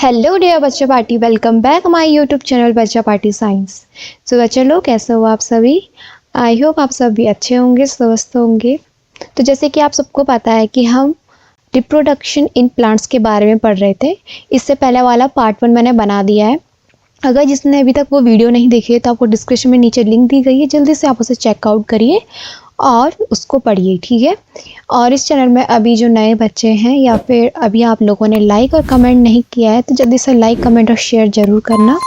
Hello dear बच्चा party, welcome back my YouTube channel बच्चा party science. सो बच्चा लोग कैसे हो आप सभी। आई होप आप सभी अच्छे होंगे, स्वस्थ होंगे। तो जैसे कि आप सबको पता है कि हम रिप्रोडक्शन इन प्लांट्स के बारे में पढ़ रहे थे। इससे पहले वाला पार्ट 1 मैंने बना दिया है। अगर जिसने अभी तक वो वीडियो नहीं देखी है तो आपको डिस्क्रिप्शन में नीचे लिंक दी गई है, जल्दी से आप उसे चेकआउट करिए और उसको पढ़िए, ठीक है। और इस चैनल में अभी जो नए बच्चे हैं या फिर अभी आप लोगों ने लाइक और कमेंट नहीं किया है तो जल्दी से लाइक, कमेंट और शेयर ज़रूर करना,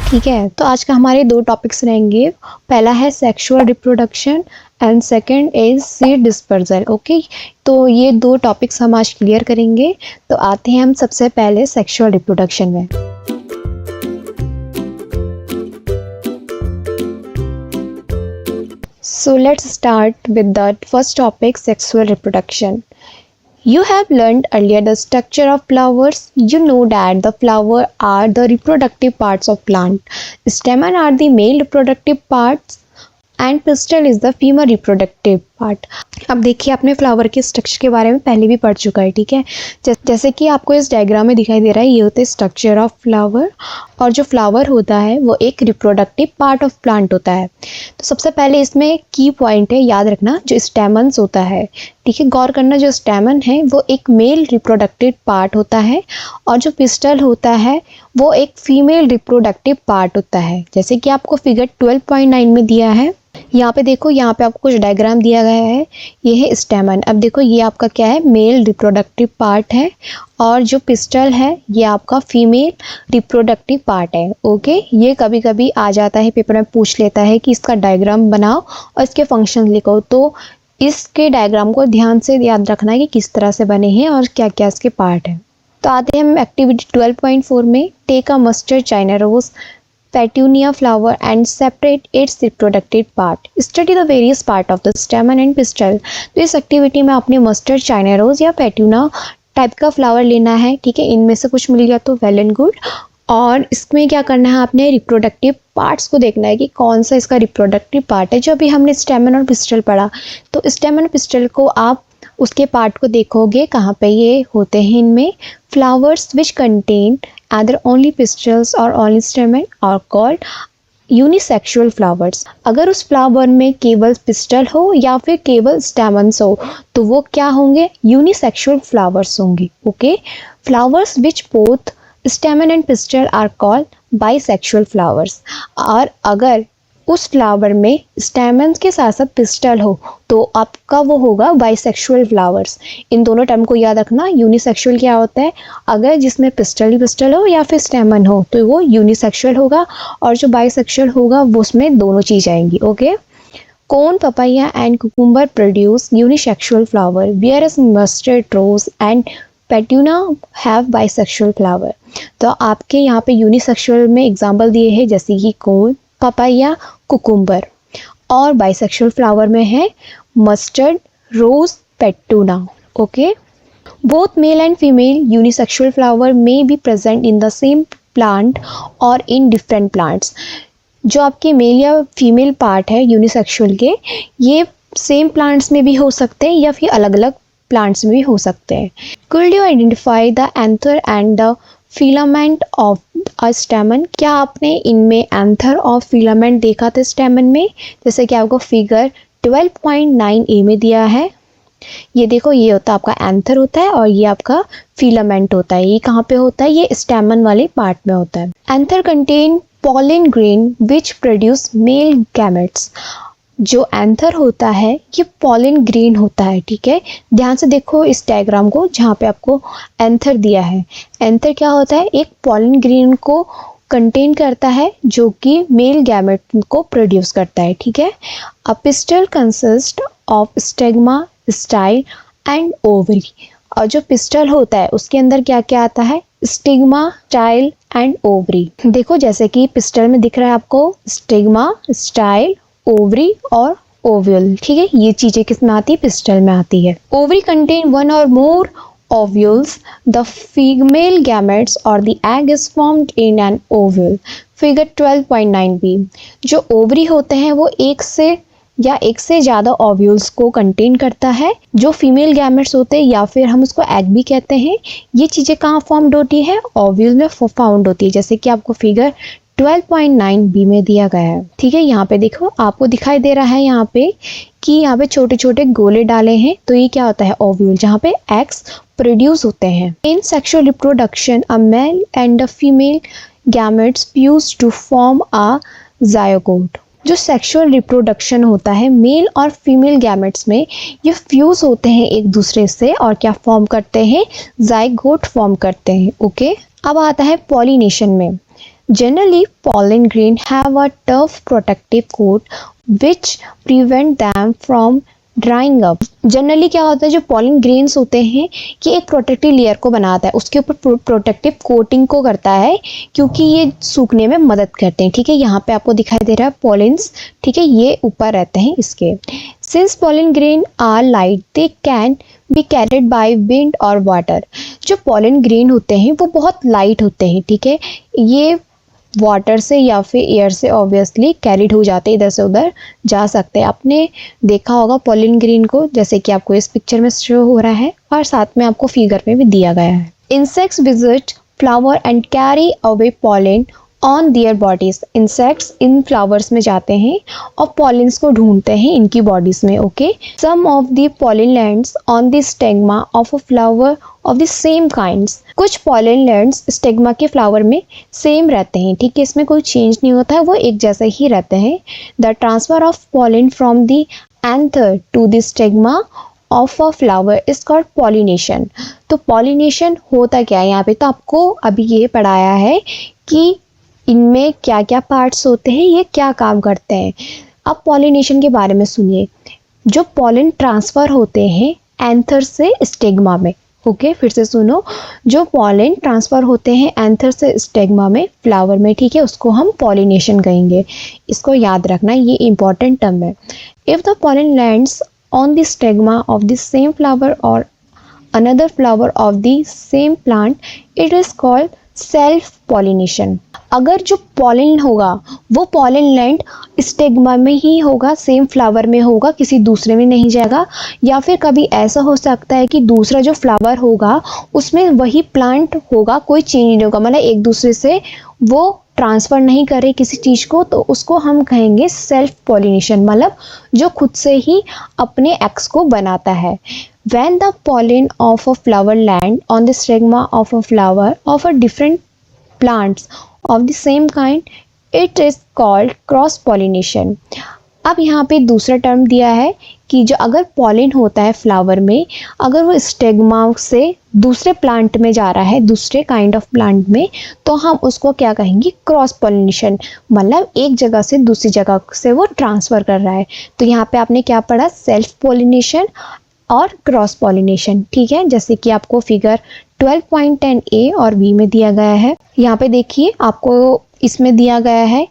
ठीक है। तो आज का हमारे 2 टॉपिक्स रहेंगे। पहला है sexual reproduction and second is seed dispersal. Okay, तो ये 2 टॉपिक्स हम आज क्लियर करेंगे। तो आते हैं हम सबसे पहले सेक्सुअल रिप्रोडक्शन में। So let's start with the first topic, sexual reproduction. You have learned earlier the structure of flowers. You know that the flower are the reproductive parts of plant. Stamen are the male reproductive parts and pistil is the female reproductive part. अब देखिए, अपने flower के structure के बारे में पहले भी पढ़ चुका है, ठीक है। जैसे कि आपको इस डायग्राम में दिखाई दे रहा है, ये होता है स्ट्रक्चर ऑफ फ्लावर। और जो फ्लावर होता है वो एक रिप्रोडक्टिव पार्ट ऑफ प्लांट होता है। तो सबसे पहले इसमें एक की पॉइंट है, याद रखना, जो स्टेमन्स होता है, ठीक है, गौर करना। जो स्टेमन है वो एक मेल रिप्रोडक्टिव पार्ट होता है और जो पिस्टल होता है वो एक फीमेल रिप्रोडक्टिव पार्ट होता है। जैसे कि आपको फिगर 12.9 में दिया है, यहाँ पे देखो, यहाँ पे आपको कुछ डायग्राम दिया गया है। ये है स्टेमन। अब देखो, ये आपका क्या है, मेल रिप्रोडक्टिव पार्ट है और जो पिस्टल है ये आपका फीमेल रिप्रोडक्टिव पार्ट है। ओके, ये कभी कभी आ जाता है, पेपर में पूछ लेता है कि इसका डायग्राम बनाओ और इसके फंक्शन लिखो। तो इसके डायग्राम को ध्यान से याद रखना है कि किस तरह से बने हैं और क्या क्या इसके पार्ट हैं। तो आते हैं हम एक्टिविटी 12.4 में। Take a mustard China rose petunia flower and separate its reproductive part. Study the various part of the stamen and pistil. तो इस एक्टिविटी में आपने मस्टर्ड, चाइना रोज या पेटूना टाइप का फ्लावर लेना है, ठीक है। इनमें से कुछ मिल गया तो वेल एंड गुड। और इसमें क्या करना है, आपने रिप्रोडक्टिव पार्ट्स को देखना है कि कौन सा इसका रिप्रोडक्टिव पार्ट है। जो अभी हमने स्टेमन और पिस्टल पढ़ा, तो स्टेमन और पिस्टल को आप उसके पार्ट को देखोगे कहाँ पे ये होते हैं। इनमें flowers which contain either only pistils or only stamen are called unisexual flowers. अगर उस फ्लावर में केवल पिस्टल हो या फिर केवल स्टेमन्स हो तो वो क्या होंगे, यूनिसेक्सुअल फ्लावर्स होंगे। Okay, flowers which both stamen and pistil are called bisexual flowers. और अगर उस फ्लावर में स्टेमन्स के साथ साथ पिस्टल हो तो आपका वो होगा बाइसेक्सुअल फ्लावर्स। इन दोनों टर्म को याद रखना। यूनिसेक्सुअल क्या होता है, अगर जिसमें पिस्टल ही पिस्टल हो या फिर स्टेमन हो तो वो यूनिसेक्सुअल होगा, और जो बाइसेक्सुअल होगा वो उसमें दोनों चीज़ आएंगी। Okay, corn, papaya and cucumber produce unisexual flower, whereas mustard, rose and petunia have bisexual flower. तो आपके यहाँ पे यूनिसेक्सुअल में एग्जाम्पल दिए हैं, जैसे कि कोन, पपाया, कुकुम्बर। और बाइसेक्सुअल फ्लावर में है mustard, rose, petunia. Okay, both male and female unisexual flower may be present in the same plant और इन डिफरेंट प्लांट्स। जो आपके मेल या फीमेल पार्ट है यूनिसेक्सुअल के, ये सेम प्लांट्स में भी हो सकते हैं या फिर अलग अलग प्लांट्स में भी हो सकते हैं। Could you identify the anther and the filament of a स्टेमन। क्या आपने इनमें एंथर और फिलामेंट देखा था स्टेमन में, जैसे कि आपको फिगर 12.9a में दिया है। ये देखो, ये होता है आपका एंथर होता है और ये आपका फिलामेंट होता है। ये कहाँ पे होता है, ये स्टेमन वाले पार्ट में होता है। Anther contain pollen grain which produce male gametes। जो एंथर होता है ये पॉलन ग्रेन होता है, ठीक है। ध्यान से देखो इस डायग्राम को, जहाँ पे आपको एंथर दिया है। एंथर क्या होता है, एक पॉलन ग्रेन को कंटेन करता है जो कि मेल गैमेट को प्रोड्यूस करता है, ठीक है। A pistil consist of stigma, style and ovary. और जो पिस्टल होता है उसके अंदर क्या क्या आता है, स्टिग्मा, स्टाइल एंड ओवरी। देखो, जैसे कि पिस्टल में दिख रहा है आपको स्टिग्मा, स्टाइल, ओवरी और ओव्यूल, ठीक है। ये चीजें किस में आती है, पिस्टल में आती है। ओवरी कंटेन वन और मोर ओव्यूल्स, द फीमेल गैमेट्स और the egg is formed in an ovule. Figure 12.9b। जो ओवरी होते हैं वो एक से या एक से ज़्यादा ओव्यूल्स को कंटेन करता है, जो फीमेल गैमेट्स होते हैं या फिर हम उसको एग भी कहते हैं। ये चीज़ें कहाँ फॉर्म्ड होती है? ओव्यूल में फाउंड होती है, जैसे कि आपको फिगर 12.9 बी में दिया गया है। ठीक है, यहाँ पे देखो आपको दिखाई दे रहा है यहाँ पे कि यहाँ पे छोटे छोटे गोले डाले हैं, तो ये क्या होता है? ओव्यूल, जहाँ पे एग्स प्रोड्यूस होते हैं। In sexual reproduction a male and a female gametes fuse to form a zygote. जो सेक्सुअल रिप्रोडक्शन होता है मेल और फीमेल गैमेट्स में, ये फ्यूज होते हैं एक दूसरे से और क्या फॉर्म करते हैं? जायगोट फॉर्म करते हैं। ओके, अब आता है पॉलिनेशन में। Generally, pollen grain have a tough protective coat which prevent them from drying up. Generally क्या होता है, जो पॉलन ग्रेन्स होते हैं कि एक प्रोटेक्टिव लेयर को बनाता है, उसके ऊपर प्रोटेक्टिव कोटिंग को करता है, क्योंकि ये सूखने में मदद करते हैं। ठीक है, यहाँ पे आपको दिखाई दे रहा है पॉलेंस। ठीक है, ये ऊपर रहते हैं इसके। Since pollen grain are light they can be carried by wind और वाटर। जो पॉलन ग्रेन होते हैं वो बहुत लाइट होते हैं। ठीक है, ये वाटर से या फिर एयर से ऑब्वियसली कैरिड हो जाते हैं, इधर से उधर जा सकते हैं। आपने देखा होगा पॉलन ग्रेन को, जैसे कि आपको इस पिक्चर में शो हो रहा है और साथ में आपको फिगर में भी दिया गया है। Insects visit flower and carry away pollen on their bodies. Insects in flowers में जाते हैं और पॉलिन्स को ढूंढते हैं इनकी बॉडीज में। Okay, some of the pollen lands on the stigma of a flower of the same kinds. कुछ पॉलन लैंड्स स्टेग्मा के फ्लावर में सेम रहते हैं। ठीक है, इसमें कोई चेंज नहीं होता है, वो एक जैसे ही रहते हैं। The transfer of pollen from the anther to the stigma of a flower is called pollination. तो पॉलिनेशन होता क्या है यहाँ पे? तो आपको अभी ये पढ़ाया है कि इनमें क्या क्या पार्ट्स होते हैं, ये क्या काम करते हैं। अब पॉलिनेशन के बारे में सुनिए। जो पॉलन ट्रांसफ़र होते हैं एंथर से स्टेग्मा में। ओके, फिर से सुनो। जो पॉलन ट्रांसफ़र होते हैं एंथर से स्टेग्मा में फ्लावर में, ठीक है, उसको हम पॉलिनेशन कहेंगे। इसको याद रखना, ये इंपॉर्टेंट टर्म है। If the pollen lands on the stigma of the same flower और another flower of the same plant, it is called self pollination. अगर जो पॉलन होगा वो पॉलन लैंड स्टेग्मा में ही होगा, सेम फ्लावर में होगा, किसी दूसरे में नहीं जाएगा। या फिर कभी ऐसा हो सकता है कि दूसरा जो फ्लावर होगा उसमें वही प्लांट होगा, कोई चेंज नहीं होगा, मतलब एक दूसरे से वो ट्रांसफ़र नहीं करे किसी चीज़ को, तो उसको हम कहेंगे सेल्फ पॉलिनेशन, मतलब जो खुद से ही अपने एक्स को बनाता है। When the pollen of a flower land on the stigma of a flower of a different plants of the same kind, it is called cross pollination. अब यहाँ पे दूसरा टर्म दिया है कि जो अगर पॉलिन होता है फ्लावर में, अगर वो स्टेग्मा से दूसरे प्लांट में जा रहा है, दूसरे काइंड ऑफ प्लांट में, तो हम उसको क्या कहेंगे? क्रॉस पॉलिनेशन, मतलब एक जगह से दूसरी जगह से वो ट्रांसफ़र कर रहा है। तो यहाँ पे आपने क्या पढ़ा? सेल्फ पॉलिनेशन और क्रॉस पॉलिनेशन। ठीक है, जैसे कि आपको फिगर 12.10 ए और बी में दिया गया है। यहाँ पे देखिए आपको इसमें दिया गया है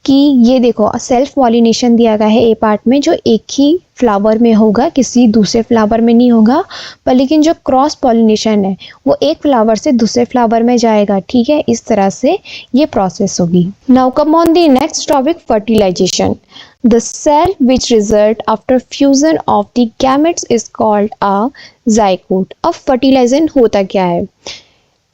कि ये देखो सेल्फ पॉलिनेशन दिया गया है ए पार्ट में, जो एक ही फ्लावर में होगा, किसी दूसरे फ्लावर में नहीं होगा। पर लेकिन जो क्रॉस पॉलिनेशन है वो एक फ्लावर से दूसरे फ्लावर में जाएगा। ठीक है, इस तरह से ये प्रोसेस होगी। Now come on the next topic, fertilisation. The cell which result after fusion of the gametes is called a zygote. अब फर्टिलाइजेशन होता क्या है?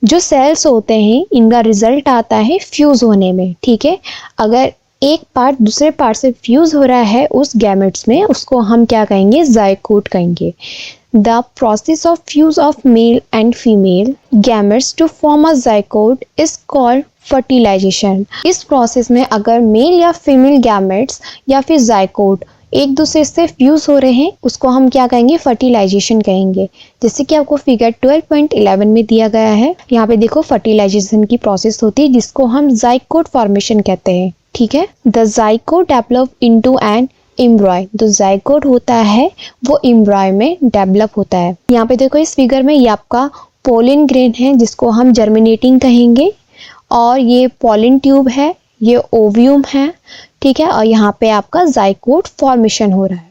जो सेल्स होते हैं इनका रिजल्ट आता है फ्यूज होने में। ठीक है, अगर एक पार्ट दूसरे पार्ट से फ्यूज हो रहा है उस गैमेट्स में, उसको हम क्या कहेंगे? ज़ाइगोट कहेंगे। The process of fuse of male and female gametes to form a zygote is called fertilization. इस प्रोसेस में अगर मेल या फीमेल गैमेट्स या फिर ज़ाइगोट एक दूसरे से फ्यूज हो रहे हैं, उसको हम क्या कहेंगे? फर्टिलाइजेशन कहेंगे। जैसे कि आपको फिगर 12.11 में दिया गया है। यहाँ पे देखो फर्टिलाइजेशन की प्रोसेस होती है जिसको हम ज़ाइगोट फॉर्मेशन कहते हैं। ठीक है, the zygote develop into an embryo. तो ज़ाइगोट होता है वो एम्ब्रॉय में डेवलप होता है। यहाँ पे देखो इस फिगर में ये आपका पोलन ग्रेन है जिसको हम जर्मिनेटिंग कहेंगे, और ये पॉलन ट्यूब है, ये ओव्यूम है। ठीक है, और यहाँ पे आपका ज़ाइगोट फॉर्मेशन हो रहा है।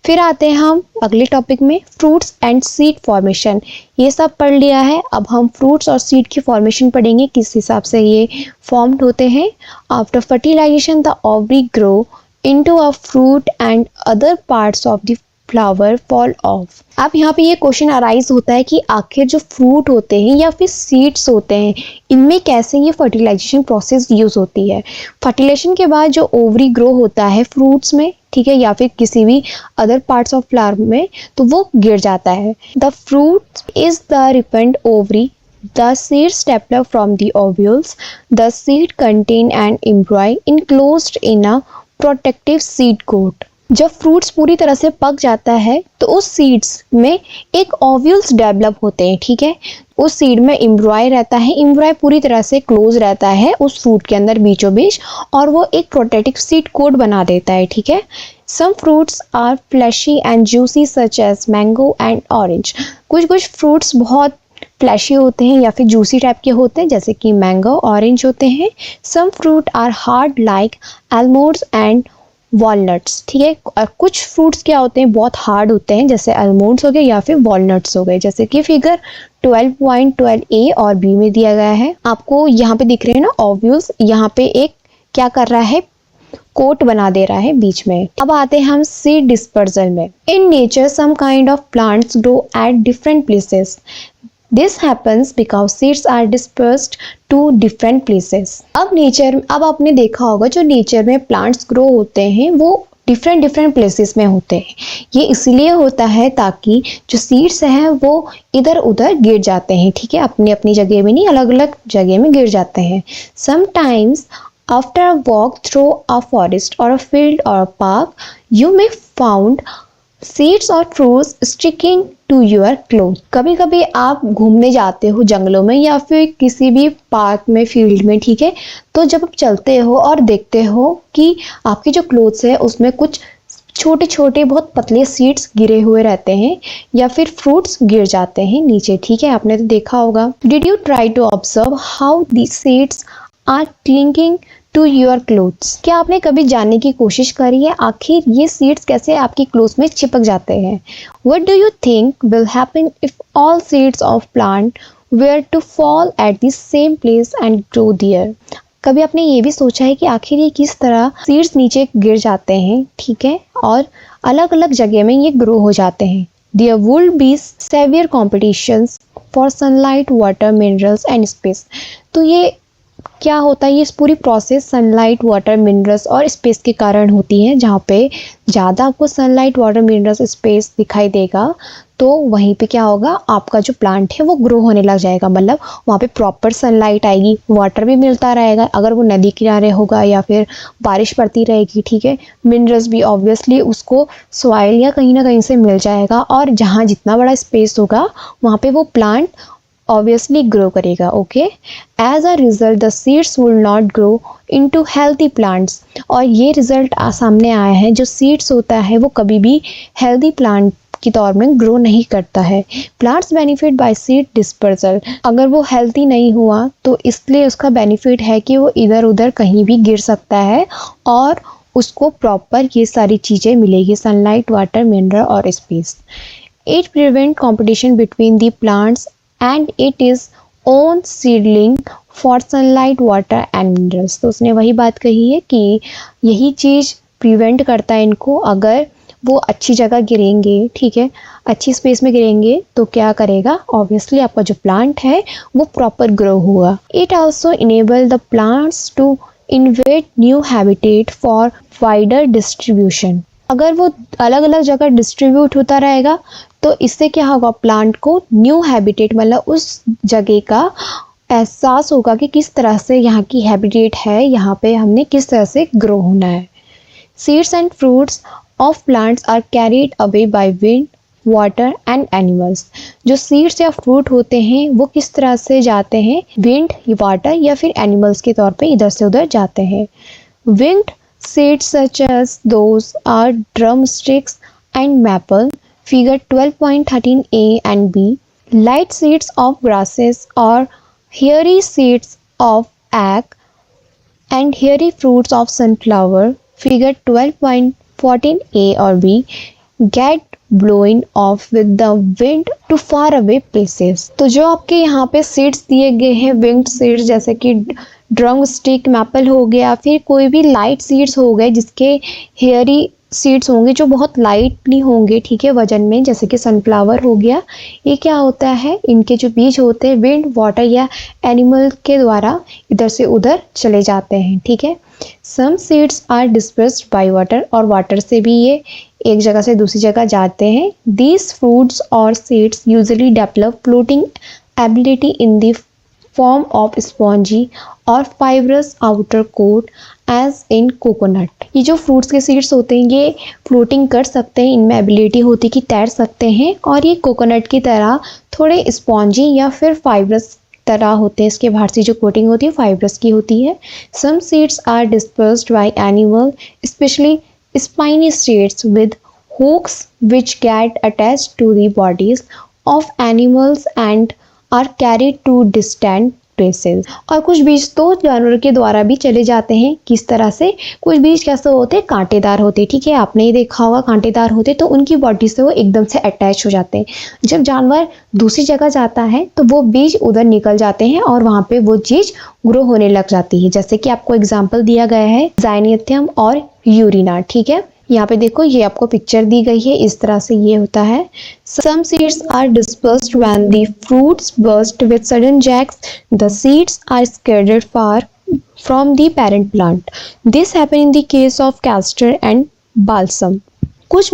फिर आते हैं हम अगले टॉपिक में, फ्रूट्स एंड सीड फॉर्मेशन। ये सब पढ़ लिया है, अब हम फ्रूट्स और सीड की फॉर्मेशन पढ़ेंगे, किस हिसाब से ये फॉर्म्ड होते हैं। After fertilisation the ovary grow into a fruit and other parts of the flower fall off। अब यहाँ पे ये क्वेश्चन अराइज होता है कि आखिर जो फ्रूट होते हैं या फिर सीड्स होते हैं, इनमें कैसे ये फर्टिलाइजेशन प्रोसेस यूज होती है। फर्टिलाइजेशन के बाद जो ओवरी ग्रो होता है फ्रूट्स में, ठीक है, या फिर किसी भी अदर पार्ट्स ऑफ फ्लावर में, तो वो गिर जाता है। The fruit is the रिपेंड ovary. The seeds develop from the ovules. The seed contain an embryo enclosed in a protective seed coat। जब फ्रूट्स पूरी तरह से पक जाता है तो उस सीड्स में एक ओव्यूल्स डेवलप होते हैं, ठीक है। उस सीड में एम्ब्रॉय रहता है, एम्ब्रॉय पूरी तरह से क्लोज रहता है उस फ्रूट के अंदर बीचों बीच, और वो एक प्रोटेक्टिव सीड कोट बना देता है, ठीक है। Some fruits are fleshy and juicy such as mango and orange. कुछ फ्रूट्स बहुत फ्लैशी होते हैं या फिर जूसी टाइप के होते हैं, जैसे कि मैंगो, ऑरेंज होते हैं। Some fruit are hard like almonds and walnuts, ठीक है। और कुछ फ्रूट्स क्या होते हैं, बहुत हार्ड होते हैं, जैसे आलमंड्स हो गए या फिर वॉलनट्स हो गए, जैसे कि फिगर 12.12 ए और बी में दिया गया है। आपको यहाँ पे दिख रहे हैं ना ओव्यूल्स, यहाँ पे एक क्या कर रहा है, कोट बना दे रहा है बीच में। अब आते हैं हम सीड डिस्पर्सल में। In nature some kind of plants grow at different places. This happens because seeds are dispersed to different places। अब आपने देखा होगा जो नेचर में प्लांट्स ग्रो होते हैं वो डिफरेंट प्लेसेस में होते हैं। ये इसलिए होता है ताकि जो सीड्स हैं वो इधर उधर गिर जाते हैं, ठीक है, अपनी अपनी जगह में नहीं, अलग अलग जगह में गिर जाते हैं। Sometimes after a walk through a forest और अ फील्ड और a park you may found seeds और fruits sticking to your cloth. कभी कभी आप घूमने जाते हो जंगलों में या फिर किसी भी पार्क में, फील्ड में, ठीक है, तो जब आप चलते हो और देखते हो कि आपके जो क्लोथ्स है उसमें कुछ छोटे छोटे बहुत पतले सीड्स गिरे हुए रहते हैं या फिर फ्रूट्स गिर जाते हैं नीचे, ठीक है, आपने तो देखा होगा। Did you try to observe how the seeds are clinging to your clothes. क्या आपने कभी जानने की कोशिश करी है आखिर ये सीड्स कैसे आपकी क्लोथ्स में चिपक जाते हैं। What do you think will happen if all seeds of plant were to fall at the same place and grow there? कभी आपने ये भी सोचा है कि आखिर ये किस तरह सीड्स नीचे गिर जाते हैं, ठीक है, और अलग अलग जगह में ये ग्रो हो जाते हैं। There would be severe competitions for sunlight, water, minerals and space। तो ये क्या होता है, ये पूरी प्रोसेस सनलाइट, वाटर, मिनरल्स और स्पेस के कारण होती है। जहाँ पे ज़्यादा आपको सनलाइट, वाटर, मिनरल्स, स्पेस दिखाई देगा तो वहीं पे क्या होगा, आपका जो प्लांट है वो ग्रो होने लग जाएगा। मतलब वहाँ पे प्रॉपर सनलाइट आएगी, वाटर भी मिलता रहेगा अगर वो नदी किनारे होगा या फिर बारिश पड़ती रहेगी, ठीक है। मिनरल्स भी ऑब्वियसली उसको सॉइल या कहीं ना कहीं से मिल जाएगा, और जहाँ जितना बड़ा स्पेस होगा वहाँ पे वो प्लांट obviously grow करेगा, okay. As a result the seeds will not grow into healthy plants. और ये रिजल्ट सामने आया है, जो सीड्स होता है वो कभी भी हेल्दी प्लांट के तौर में ग्रो नहीं करता है। Plants benefit by seed dispersal. अगर वो हेल्थी नहीं हुआ तो इसलिए उसका बेनिफिट है कि वो इधर उधर कहीं भी गिर सकता है और उसको प्रॉपर ये सारी चीज़ें मिलेगी, सनलाइट, वाटर, मिनरल और space. It prevent competition between the plants and it is own seedling for sunlight, water and minerals। तो उसने वही बात कही है कि यही चीज़ प्रिवेंट करता है इनको। अगर वो अच्छी जगह गिरेंगे, ठीक है, अच्छी स्पेस में गिरेंगे तो क्या करेगा, ऑब्वियसली आपका जो प्लांट है वो प्रॉपर ग्रो होगा। It also enable the plants to invade new habitat for wider distribution. अगर वो अलग अलग जगह डिस्ट्रीब्यूट होता रहेगा तो इससे क्या होगा, प्लांट को न्यू हैबिटेट मतलब उस जगह का एहसास होगा कि किस तरह से यहाँ की हैबिटेट है, यहाँ पे हमने किस तरह से ग्रो होना है। Seeds and fruits of plants are carried away by wind, water and animals. जो सीड्स या फ्रूट होते हैं वो किस तरह से जाते हैं, विंड, वाटर या फिर एनिमल्स के तौर पे इधर से उधर जाते हैं। Wind seeds such as those are drumsticks and maple, figure 12.13a and b. Light seeds of grasses or hairy seeds of ack and hairy fruits of sunflower, figure 12.14a or b, get blown off with the wind to far away places। तो जो आपके यहाँ पे seeds दिए गए हैं, wind seeds, जैसे कि ड्रम स्टिक मैपल हो गया, फिर कोई भी लाइट सीड्स हो गए जिसके हेयरी सीड्स होंगे जो बहुत लाइटली होंगे, ठीक है, वजन में, जैसे कि सनफ्लावर हो गया। ये क्या होता है, इनके जो बीज होते हैं विंड, वाटर या एनिमल के द्वारा इधर से उधर चले जाते हैं, ठीक है। Some seeds are dispersed by water, और वाटर से भी ये एक जगह से दूसरी जगह जाते हैं। दीज फ्रूट्स और seeds usually develop floating ability in the form of spongy और fibrous outer coat as in coconut. ये जो फ्रूट्स के सीड्स होते हैं ये फ्लोटिंग कर सकते हैं, इनमें एबिलिटी होती है कि तैर सकते हैं, और ये कोकोनट की तरह थोड़े स्पॉन्जी या फिर फाइब्रस तरह होते हैं। इसके बाहर से जो कोटिंग होती है फाइब्रस की होती है। Some seeds are dispersed by animal, specially spiny seeds with hooks which get attached to the bodies of animals and are carried to distant places। और कुछ बीज तो जानवर के द्वारा भी चले जाते हैं। किस तरह से, कुछ बीज कैसे होते हैं, कांटेदार होते हैं, ठीक है, आपने ये देखा होगा, कांटेदार होते तो उनकी बॉडी से वो एकदम से अटैच हो जाते हैं। जब जानवर दूसरी जगह जाता है तो वो बीज उधर निकल जाते हैं और वहाँ पे वो चीज ग्रो होने लग जाती है। जैसे कि आपको एग्जाम्पल दिया गया है जाइनियम और यूरिना, ठीक है। यहाँ पे देखो, ये आपको पिक्चर दी गई है, इस तरह से ये होता है। Some seeds are dispersed when the fruits burst with sudden jerks. The seeds are scattered far from the parent plant. This happens in the case of castor and balsam. कुछ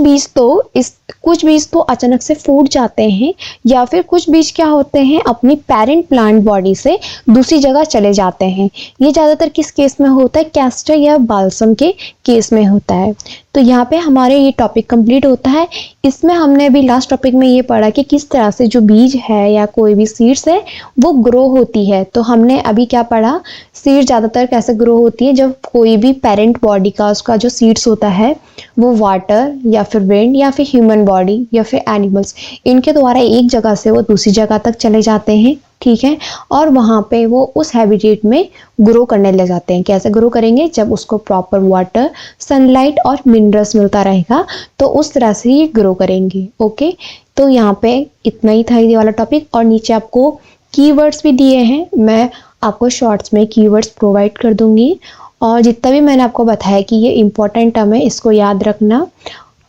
बीज तो अचानक से फूट जाते हैं, या फिर कुछ बीज क्या होते हैं अपनी पेरेंट प्लांट बॉडी से दूसरी जगह चले जाते हैं। ये ज़्यादातर किस केस में होता है, कैस्टर या बाल्सम के केस में होता है। तो यहाँ पे हमारे ये टॉपिक कंप्लीट होता है। इसमें हमने अभी लास्ट टॉपिक में ये पढ़ा कि किस तरह से जो बीज है या कोई भी सीड्स है वो ग्रो होती है। तो हमने अभी क्या पढ़ा, सीड ज़्यादातर कैसे ग्रो होती है, जब कोई भी पेरेंट बॉडी का उसका जो सीड्स होता है वो वाटर या फिर विंड या फिर ह्यूमन बॉडी या फिर एनिमल्स, इनके द्वारा एक जगह से वो दूसरी जगह तक चले जाते हैं, ठीक है, और वहाँ पे वो उस हैबिटेट में ग्रो करने लग जाते हैं। कैसे ग्रो करेंगे, जब उसको प्रॉपर वाटर, सनलाइट और मिनरल्स मिलता रहेगा तो उस तरह से ये ग्रो करेंगे। ओके, तो यहाँ पे इतना ही था ये वाला टॉपिक, और नीचे आपको कीवर्ड्स भी दिए हैं, मैं आपको शॉर्ट्स में कीवर्ड्स प्रोवाइड कर दूंगी, और जितना भी मैंने आपको बताया कि ये इंपॉर्टेंट टर्म है, इसको याद रखना,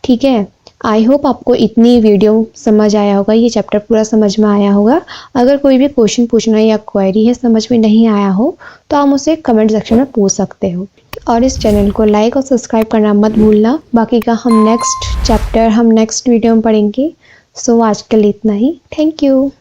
ठीक है। आई होप आपको इतनी वीडियो समझ आया होगा, ये चैप्टर पूरा समझ में आया होगा। अगर कोई भी क्वेश्चन पूछना या क्वेरी है समझ में नहीं आया हो तो आप मुझसे कमेंट सेक्शन में पूछ सकते हो, और इस चैनल को लाइक और सब्सक्राइब करना मत भूलना। बाकी का हम नेक्स्ट चैप्टर हम नेक्स्ट वीडियो में पढ़ेंगे। सो आज के लिए इतना ही, थैंक यू।